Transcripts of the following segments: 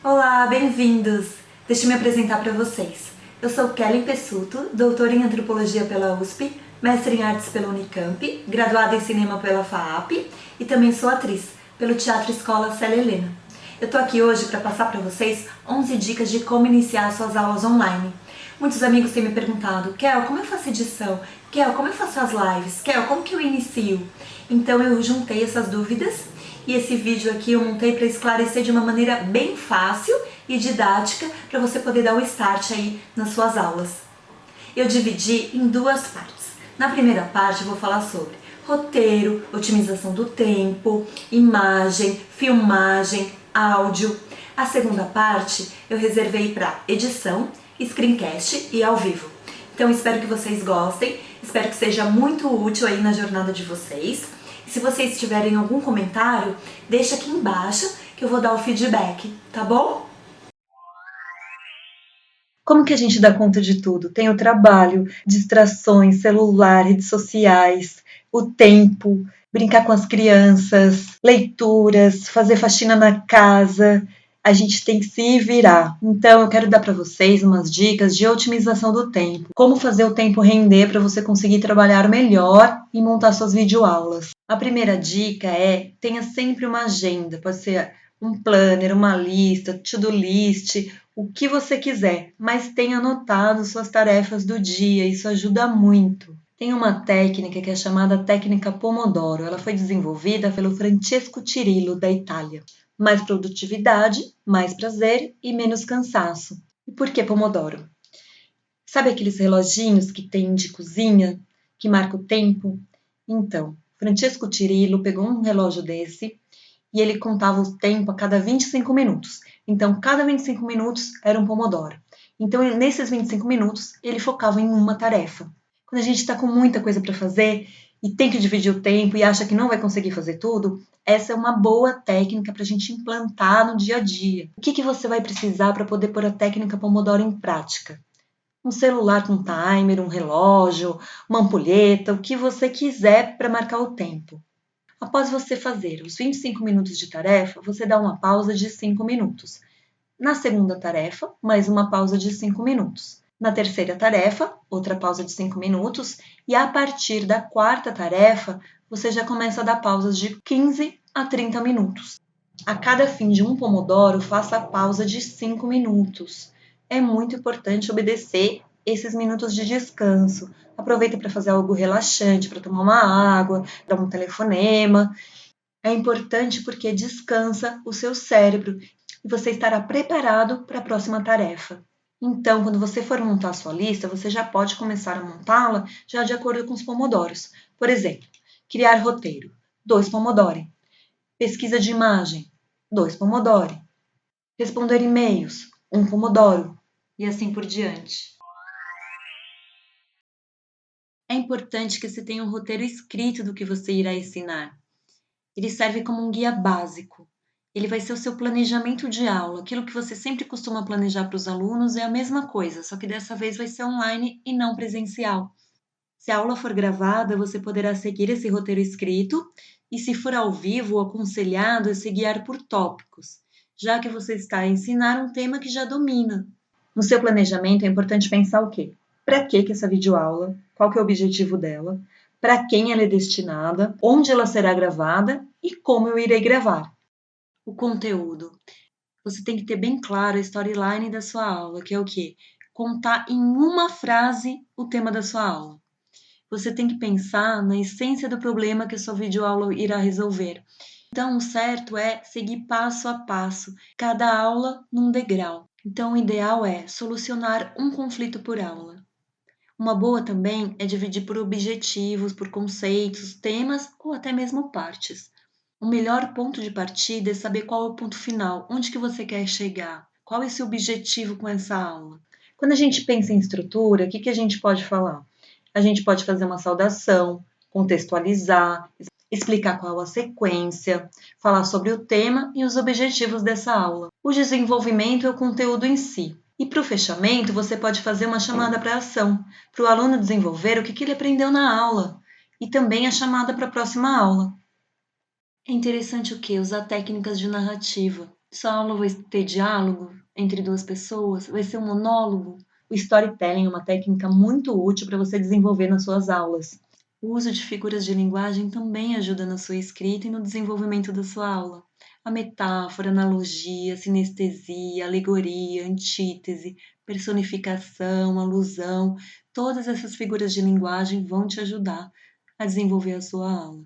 Olá, bem-vindos! Deixa eu me apresentar para vocês. Eu sou Kellen Pessuto, doutora em Antropologia pela USP, mestre em Artes pela Unicamp, graduada em Cinema pela FAAP e também sou atriz pelo Teatro Escola Célia Helena. Eu tô aqui hoje para passar para vocês 11 dicas de como iniciar suas aulas online. Muitos amigos têm me perguntado: Kel, como eu faço edição? Kel, como eu faço as lives? Kel, como que eu inicio? Então eu juntei essas dúvidas e esse vídeo aqui eu montei para esclarecer de uma maneira bem fácil e didática para você poder dar o start aí nas suas aulas. Eu dividi em duas partes. Na primeira parte eu vou falar sobre roteiro, otimização do tempo, imagem, filmagem, áudio. A segunda parte eu reservei para edição, screencast e ao vivo. Então espero que vocês gostem, espero que seja muito útil aí na jornada de vocês. E se vocês tiverem algum comentário, deixa aqui embaixo que eu vou dar o feedback, tá bom? Como que a gente dá conta de tudo? Tem o trabalho, distrações, celular, redes sociais, o tempo, brincar com as crianças, leituras, fazer faxina na casa. A gente tem que se virar. Então, eu quero dar para vocês umas dicas de otimização do tempo. Como fazer o tempo render para você conseguir trabalhar melhor e montar suas videoaulas. A primeira dica é: tenha sempre uma agenda. Pode ser um planner, uma lista, to-do list, o que você quiser, mas tenha anotado suas tarefas do dia, isso ajuda muito. Tem uma técnica que é chamada técnica Pomodoro, ela foi desenvolvida pelo Francesco Cirillo, da Itália. Mais produtividade, mais prazer e menos cansaço. E por que Pomodoro? Sabe aqueles reloginhos que tem de cozinha, que marca o tempo? Então, Francesco Cirillo pegou um relógio desse e ele contava o tempo a cada 25 minutos. Então, cada 25 minutos era um pomodoro. Então, nesses 25 minutos, ele focava em uma tarefa. Quando a gente está com muita coisa para fazer e tem que dividir o tempo e acha que não vai conseguir fazer tudo, essa é uma boa técnica para a gente implantar no dia a dia. O que você vai precisar para poder pôr a técnica Pomodoro em prática? Um celular com timer, um relógio, uma ampulheta, o que você quiser para marcar o tempo. Após você fazer os 25 minutos de tarefa, você dá uma pausa de 5 minutos. Na segunda tarefa, mais uma pausa de 5 minutos. Na terceira tarefa, outra pausa de 5 minutos. E a partir da quarta tarefa, você já começa a dar pausas de 15 a 30 minutos. A cada fim de um pomodoro, faça a pausa de 5 minutos. É muito importante obedecer esses minutos de descanso. Aproveita para fazer algo relaxante, para tomar uma água, dar um telefonema. É importante porque descansa o seu cérebro e você estará preparado para a próxima tarefa. Então, quando você for montar a sua lista, você já pode começar a montá-la já de acordo com os pomodoros. Por exemplo, criar roteiro, 2 pomodori. Pesquisa de imagem, 2 pomodori. Responder e-mails, 1 pomodoro. E assim por diante. É importante que você tenha um roteiro escrito do que você irá ensinar. Ele serve como um guia básico. Ele vai ser o seu planejamento de aula. Aquilo que você sempre costuma planejar para os alunos é a mesma coisa, só que dessa vez vai ser online e não presencial. Se a aula for gravada, você poderá seguir esse roteiro escrito e, se for ao vivo, o aconselhado é se guiar por tópicos, já que você está a ensinar um tema que já domina. No seu planejamento é importante pensar o quê? Para que essa videoaula? Qual que é o objetivo dela? Para quem ela é destinada? Onde ela será gravada? E como eu irei gravar? O conteúdo. Você tem que ter bem claro a storyline da sua aula, que é o quê? Contar em uma frase o tema da sua aula. Você tem que pensar na essência do problema que a sua videoaula irá resolver. Então, o certo é seguir passo a passo, cada aula num degrau. Então, o ideal é solucionar um conflito por aula. Uma boa também é dividir por objetivos, por conceitos, temas ou até mesmo partes. O melhor ponto de partida é saber qual é o ponto final, onde que você quer chegar, qual é o seu objetivo com essa aula. Quando a gente pensa em estrutura, o que a gente pode falar? A gente pode fazer uma saudação, contextualizar, explicar qual a sequência, falar sobre o tema e os objetivos dessa aula. O desenvolvimento é o conteúdo em si. E para o fechamento, você pode fazer uma chamada para ação, para o aluno desenvolver o que ele aprendeu na aula, e também a chamada para a próxima aula. É interessante o quê? Usar técnicas de narrativa. Sua aula vai ter diálogo entre duas pessoas? Vai ser um monólogo? O storytelling é uma técnica muito útil para você desenvolver nas suas aulas. O uso de figuras de linguagem também ajuda na sua escrita e no desenvolvimento da sua aula. A metáfora, analogia, sinestesia, alegoria, antítese, personificação, alusão, todas essas figuras de linguagem vão te ajudar a desenvolver a sua aula.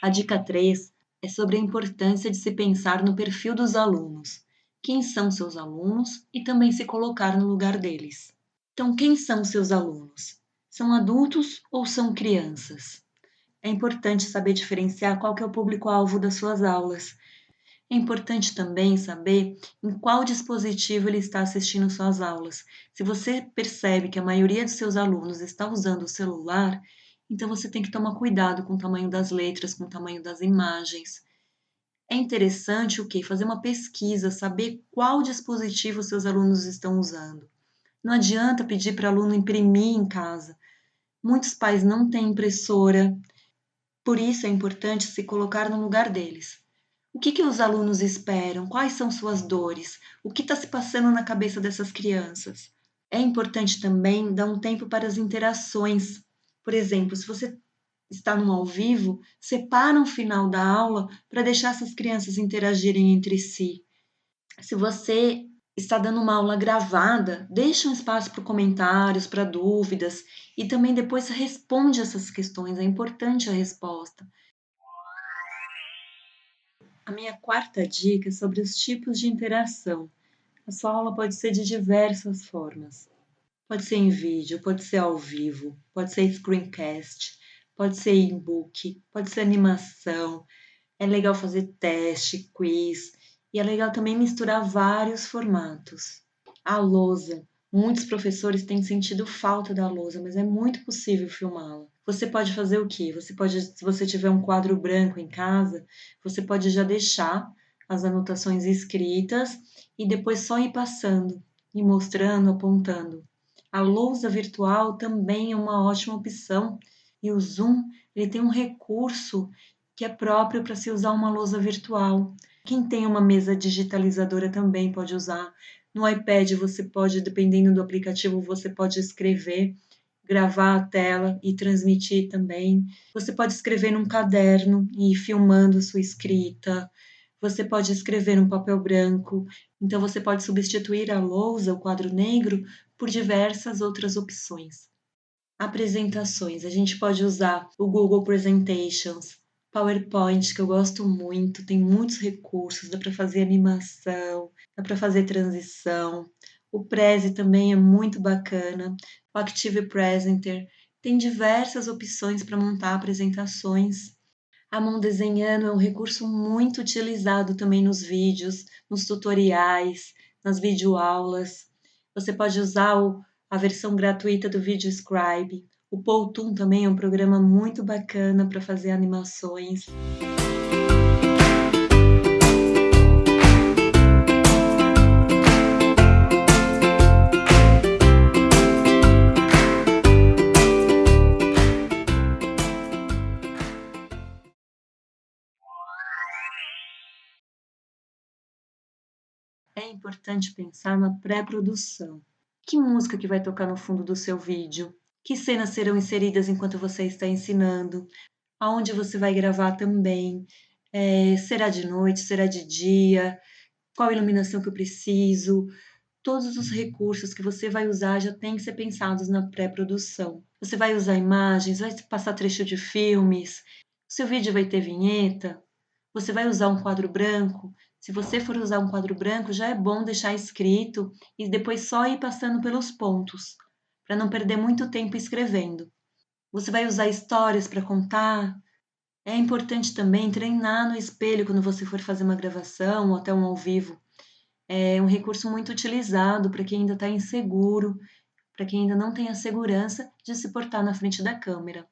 A dica 3 é sobre a importância de se pensar no perfil dos alunos. Quem são seus alunos e também se colocar no lugar deles. Então, quem são seus alunos? São adultos ou são crianças? É importante saber diferenciar qual que é o público-alvo das suas aulas. É importante também saber em qual dispositivo ele está assistindo suas aulas. Se você percebe que a maioria dos seus alunos está usando o celular, então você tem que tomar cuidado com o tamanho das letras, com o tamanho das imagens. É interessante o quê? Fazer uma pesquisa, saber qual dispositivo seus alunos estão usando. Não adianta pedir para o aluno imprimir em casa. Muitos pais não têm impressora, por isso é importante se colocar no lugar deles. O que os alunos esperam? Quais são suas dores? O que está se passando na cabeça dessas crianças? É importante também dar um tempo para as interações. Por exemplo, se você está num ao vivo, separa um final da aula para deixar essas crianças interagirem entre si. Se você está dando uma aula gravada, deixa um espaço para comentários, para dúvidas e também depois responde essas questões, é importante a resposta. A minha quarta dica é sobre os tipos de interação. A sua aula pode ser de diversas formas. Pode ser em vídeo, pode ser ao vivo, pode ser screencast, pode ser e-book, pode ser animação. É legal fazer teste, quiz e é legal também misturar vários formatos. A lousa. Muitos professores têm sentido falta da lousa, mas é muito possível filmá-la. Você pode fazer o quê? Você pode, se você tiver um quadro branco em casa, você pode já deixar as anotações escritas e depois só ir passando e mostrando, apontando. A lousa virtual também é uma ótima opção e o Zoom ele tem um recurso que é próprio para se usar uma lousa virtual. Quem tem uma mesa digitalizadora também pode usar. No iPad você pode, dependendo do aplicativo, você pode escrever, gravar a tela e transmitir também. Você pode escrever num caderno e ir filmando a sua escrita. Você pode escrever num papel branco. Então você pode substituir a lousa, o quadro negro, por diversas outras opções. Apresentações. A gente pode usar o Google Presentations, PowerPoint, que eu gosto muito, tem muitos recursos, dá para fazer animação, dá para fazer transição. O Prezi também é muito bacana. O Active Presenter tem diversas opções para montar apresentações. A mão desenhando é um recurso muito utilizado também nos vídeos, nos tutoriais, nas videoaulas. Você pode usar a versão gratuita do VideoScribe. O Powtoon também é um programa muito bacana para fazer animações. É importante pensar na pré-produção. Que música que vai tocar no fundo do seu vídeo? Que cenas serão inseridas enquanto você está ensinando? Aonde você vai gravar também? Será de noite? Será de dia? Qual a iluminação que eu preciso? Todos os recursos que você vai usar já têm que ser pensados na pré-produção. Você vai usar imagens, vai passar trecho de filmes, seu vídeo vai ter vinheta, você vai usar um quadro branco. Se você for usar um quadro branco, já é bom deixar escrito e depois só ir passando pelos pontos, para não perder muito tempo escrevendo. Você vai usar histórias para contar. É importante também treinar no espelho quando você for fazer uma gravação ou até um ao vivo. É um recurso muito utilizado para quem ainda está inseguro, para quem ainda não tem a segurança de se portar na frente da câmera.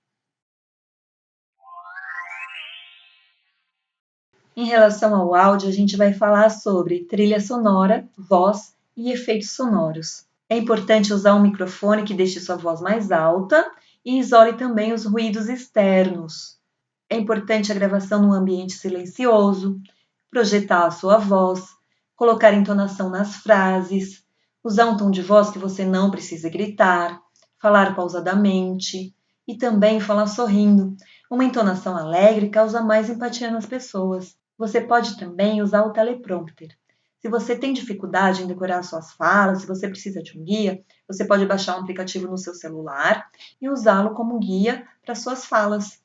Em relação ao áudio, a gente vai falar sobre trilha sonora, voz e efeitos sonoros. É importante usar um microfone que deixe sua voz mais alta e isole também os ruídos externos. É importante a gravação num ambiente silencioso, projetar a sua voz, colocar entonação nas frases, usar um tom de voz que você não precisa gritar, falar pausadamente e também falar sorrindo. Uma entonação alegre causa mais empatia nas pessoas. Você pode também usar o teleprompter. Se você tem dificuldade em decorar suas falas, se você precisa de um guia, você pode baixar um aplicativo no seu celular e usá-lo como guia para suas falas.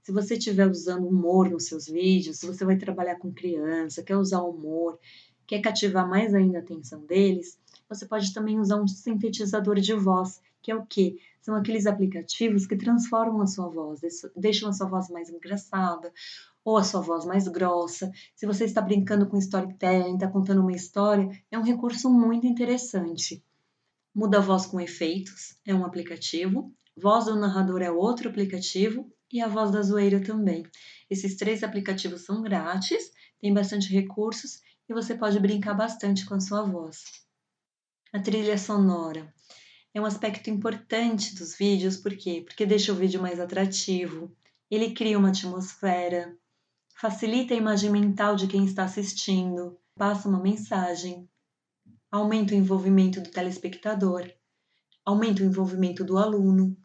Se você estiver usando humor nos seus vídeos, se você vai trabalhar com criança, quer usar humor, quer cativar mais ainda a atenção deles, você pode também usar um sintetizador de voz, que é o quê? São aqueles aplicativos que transformam a sua voz, deixam a sua voz mais engraçada ou a sua voz mais grossa. Se você está brincando com storytelling, está contando uma história, é um recurso muito interessante. Muda a voz com efeitos, é um aplicativo. Voz do narrador é outro aplicativo e a voz da zoeira também. Esses 3 aplicativos são grátis, tem bastante recursos e você pode brincar bastante com a sua voz. A trilha sonora é um aspecto importante dos vídeos, por quê? Porque deixa o vídeo mais atrativo, ele cria uma atmosfera, facilita a imagem mental de quem está assistindo, passa uma mensagem, aumenta o envolvimento do telespectador, aumenta o envolvimento do aluno.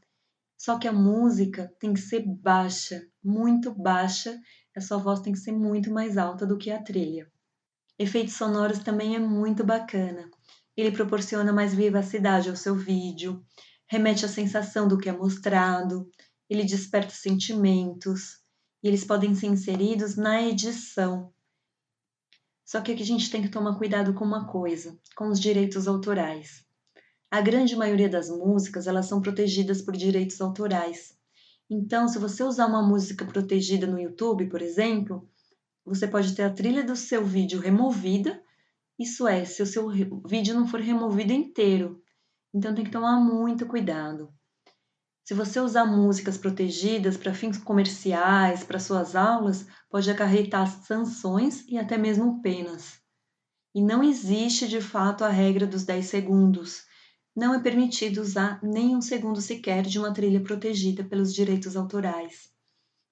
Só que a música tem que ser baixa, muito baixa, a sua voz tem que ser muito mais alta do que a trilha. Efeitos sonoros também é muito bacana. Ele proporciona mais vivacidade ao seu vídeo, remete à sensação do que é mostrado, ele desperta sentimentos, e eles podem ser inseridos na edição. Só que aqui a gente tem que tomar cuidado com uma coisa, com os direitos autorais. A grande maioria das músicas, elas são protegidas por direitos autorais. Então, se você usar uma música protegida no YouTube, por exemplo, você pode ter a trilha do seu vídeo removida, isso é, se o seu vídeo não for removido inteiro. Então, tem que tomar muito cuidado. Se você usar músicas protegidas para fins comerciais, para suas aulas, pode acarretar sanções e até mesmo penas. E não existe de fato a regra dos 10 segundos. Não é permitido usar nem um segundo sequer de uma trilha protegida pelos direitos autorais.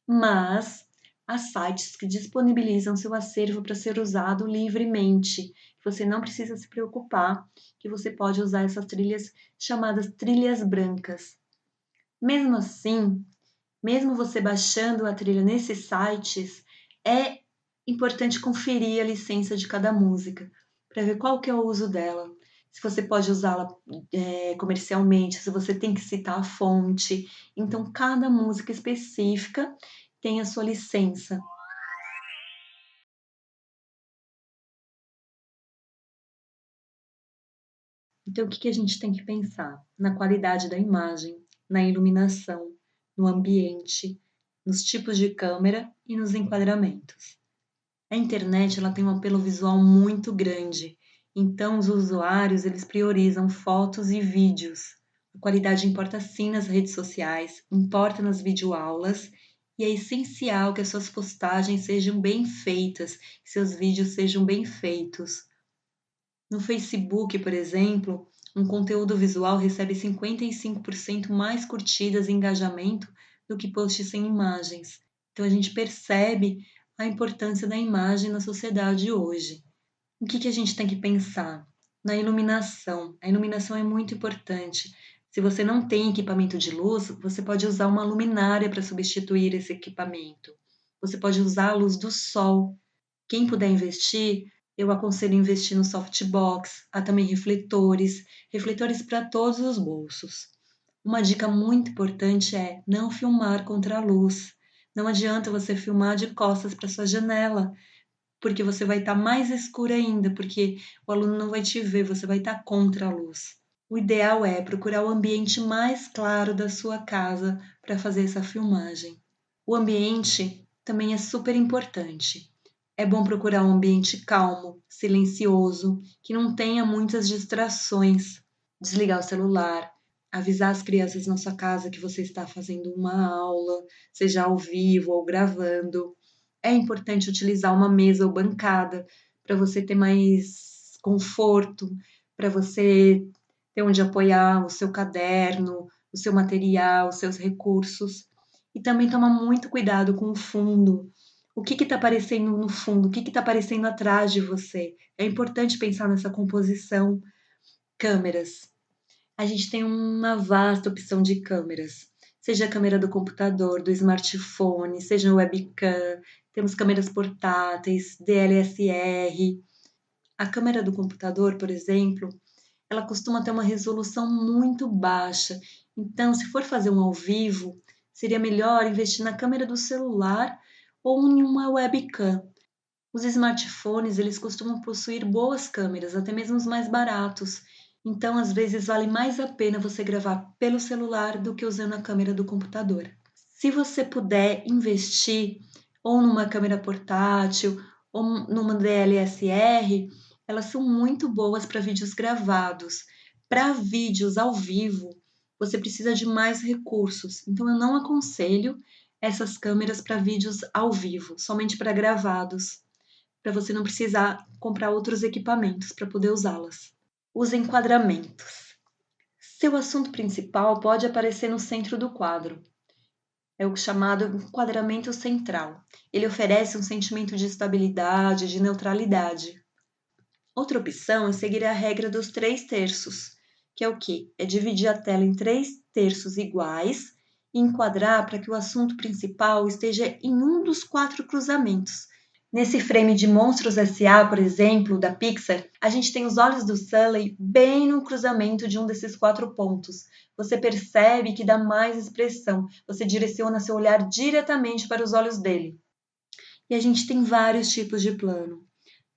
Mas há sites que disponibilizam seu acervo para ser usado livremente. Você não precisa se preocupar que você pode usar essas trilhas chamadas trilhas brancas. Mesmo assim, mesmo você baixando a trilha nesses sites, é importante conferir a licença de cada música para ver qual que é o uso dela. Se você pode usá-la comercialmente, se você tem que citar a fonte. Então, cada música específica tem a sua licença. Então, o que a gente tem que pensar? Na qualidade da imagem, na iluminação, no ambiente, nos tipos de câmera e nos enquadramentos. A internet ela tem um apelo visual muito grande, então os usuários eles priorizam fotos e vídeos. A qualidade importa sim nas redes sociais, importa nas videoaulas e é essencial que as suas postagens sejam bem feitas, que seus vídeos sejam bem feitos. No Facebook, por exemplo, um conteúdo visual recebe 55% mais curtidas e engajamento do que posts sem imagens. Então a gente percebe a importância da imagem na sociedade hoje. O que a gente tem que pensar? Na iluminação. A iluminação é muito importante. Se você não tem equipamento de luz, você pode usar uma luminária para substituir esse equipamento. Você pode usar a luz do sol. Quem puder investir, eu aconselho investir no softbox, há também refletores, refletores para todos os bolsos. Uma dica muito importante é não filmar contra a luz. Não adianta você filmar de costas para sua janela, porque você vai estar mais escuro ainda, porque o aluno não vai te ver, você vai estar contra a luz. O ideal é procurar o ambiente mais claro da sua casa para fazer essa filmagem. O ambiente também é super importante. É bom procurar um ambiente calmo, silencioso, que não tenha muitas distrações. Desligar o celular, avisar as crianças na sua casa que você está fazendo uma aula, seja ao vivo ou gravando. É importante utilizar uma mesa ou bancada para você ter mais conforto, para você ter onde apoiar o seu caderno, o seu material, os seus recursos. E também tomar muito cuidado com o fundo. O que está aparecendo no fundo? O que está aparecendo atrás de você? É importante pensar nessa composição. Câmeras. A gente tem uma vasta opção de câmeras, seja a câmera do computador, do smartphone, seja webcam, temos câmeras portáteis, DLSR. A câmera do computador, por exemplo, ela costuma ter uma resolução muito baixa. Então, se for fazer um ao vivo, seria melhor investir na câmera do celular ou em uma webcam. Os smartphones, eles costumam possuir boas câmeras, até mesmo os mais baratos. Então, às vezes, vale mais a pena você gravar pelo celular do que usando a câmera do computador. Se você puder investir ou numa câmera portátil ou numa DLSR, elas são muito boas para vídeos gravados. Para vídeos ao vivo, você precisa de mais recursos. Então, eu não aconselho essas câmeras para vídeos ao vivo, somente para gravados, para você não precisar comprar outros equipamentos para poder usá-las. Os enquadramentos. Seu assunto principal pode aparecer no centro do quadro. É o chamado enquadramento central. Ele oferece um sentimento de estabilidade, de neutralidade. Outra opção é seguir a regra dos 3/3, que é o quê? É dividir a tela em 3/3 iguais e enquadrar para que o assunto principal esteja em um dos 4 cruzamentos. Nesse frame de Monstros S.A., por exemplo, da Pixar, a gente tem os olhos do Sully bem no cruzamento de um desses 4 pontos. Você percebe que dá mais expressão, você direciona seu olhar diretamente para os olhos dele. E a gente tem vários tipos de plano.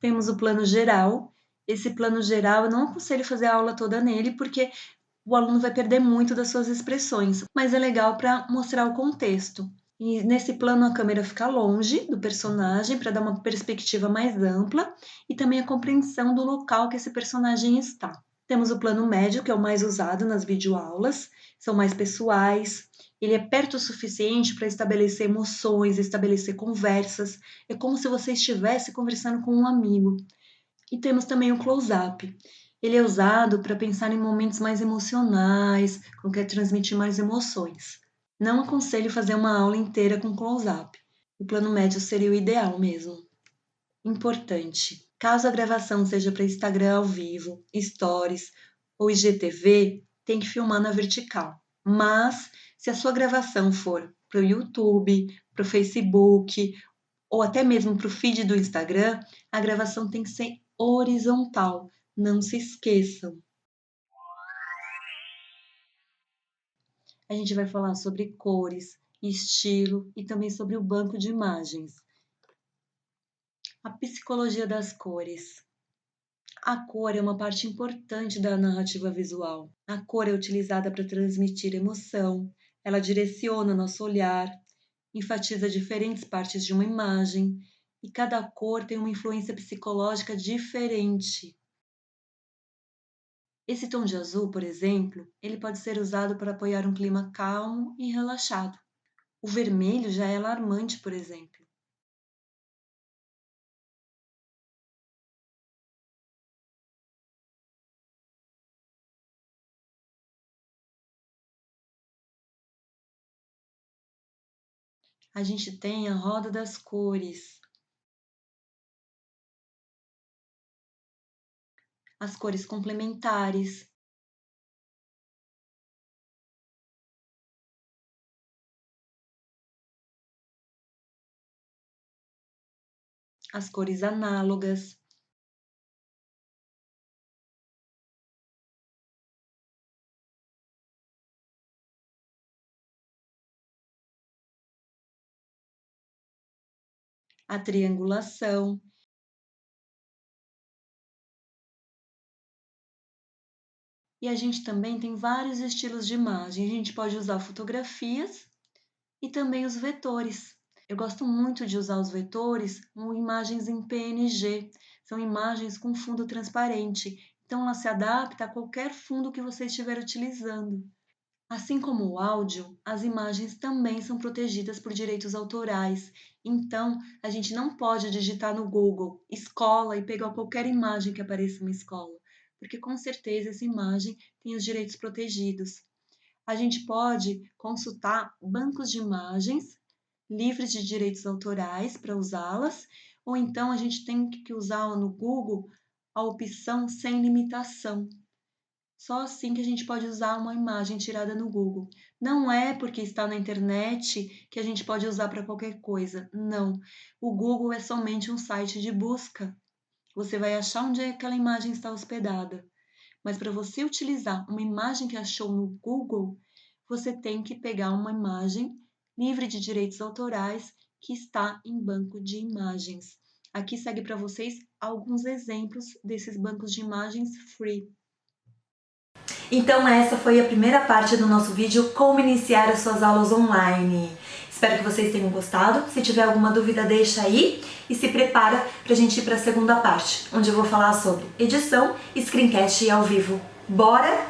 Temos o plano geral. Esse plano geral eu não aconselho fazer a aula toda nele, porque o aluno vai perder muito das suas expressões, mas é legal para mostrar o contexto. E nesse plano a câmera fica longe do personagem para dar uma perspectiva mais ampla e também a compreensão do local que esse personagem está. Temos o plano médio, que é o mais usado nas videoaulas, são mais pessoais, ele é perto o suficiente para estabelecer emoções, estabelecer conversas, é como se você estivesse conversando com um amigo. E temos também o close-up. Ele é usado para pensar em momentos mais emocionais, quando quer transmitir mais emoções. Não aconselho fazer uma aula inteira com close-up. O plano médio seria o ideal mesmo. Importante: caso a gravação seja para Instagram ao vivo, Stories ou IGTV, tem que filmar na vertical. Mas, se a sua gravação for para o YouTube, para o Facebook ou até mesmo para o feed do Instagram, a gravação tem que ser horizontal. Não se esqueçam. A gente vai falar sobre cores, estilo e também sobre o banco de imagens. A psicologia das cores. A cor é uma parte importante da narrativa visual. A cor é utilizada para transmitir emoção, ela direciona nosso olhar, enfatiza diferentes partes de uma imagem e cada cor tem uma influência psicológica diferente. Esse tom de azul, por exemplo, ele pode ser usado para apoiar um clima calmo e relaxado. O vermelho já é alarmante, por exemplo. A gente tem a roda das cores, as cores complementares, as cores análogas. A triangulação. E a gente também tem vários estilos de imagem. A gente pode usar fotografias e também os vetores. Eu gosto muito de usar os vetores com imagens em PNG. São imagens com fundo transparente. Então, ela se adapta a qualquer fundo que você estiver utilizando. Assim como o áudio, as imagens também são protegidas por direitos autorais. Então, a gente não pode digitar no Google escola e pegar qualquer imagem que apareça na escola, porque com certeza essa imagem tem os direitos protegidos. A gente pode consultar bancos de imagens livres de direitos autorais para usá-las, ou então a gente tem que usar no Google a opção sem limitação. Só assim que a gente pode usar uma imagem tirada no Google. Não é porque está na internet que a gente pode usar para qualquer coisa. Não. O Google é somente um site de busca. Você vai achar onde aquela imagem está hospedada. Mas para você utilizar uma imagem que achou no Google, você tem que pegar uma imagem livre de direitos autorais que está em banco de imagens. Aqui segue para vocês alguns exemplos desses bancos de imagens free. Então essa foi a primeira parte do nosso vídeo Como iniciar as suas aulas online. Espero que vocês tenham gostado. Se tiver alguma dúvida, deixa aí e se prepara para a gente ir para a segunda parte, onde eu vou falar sobre edição e screencast ao vivo. Bora?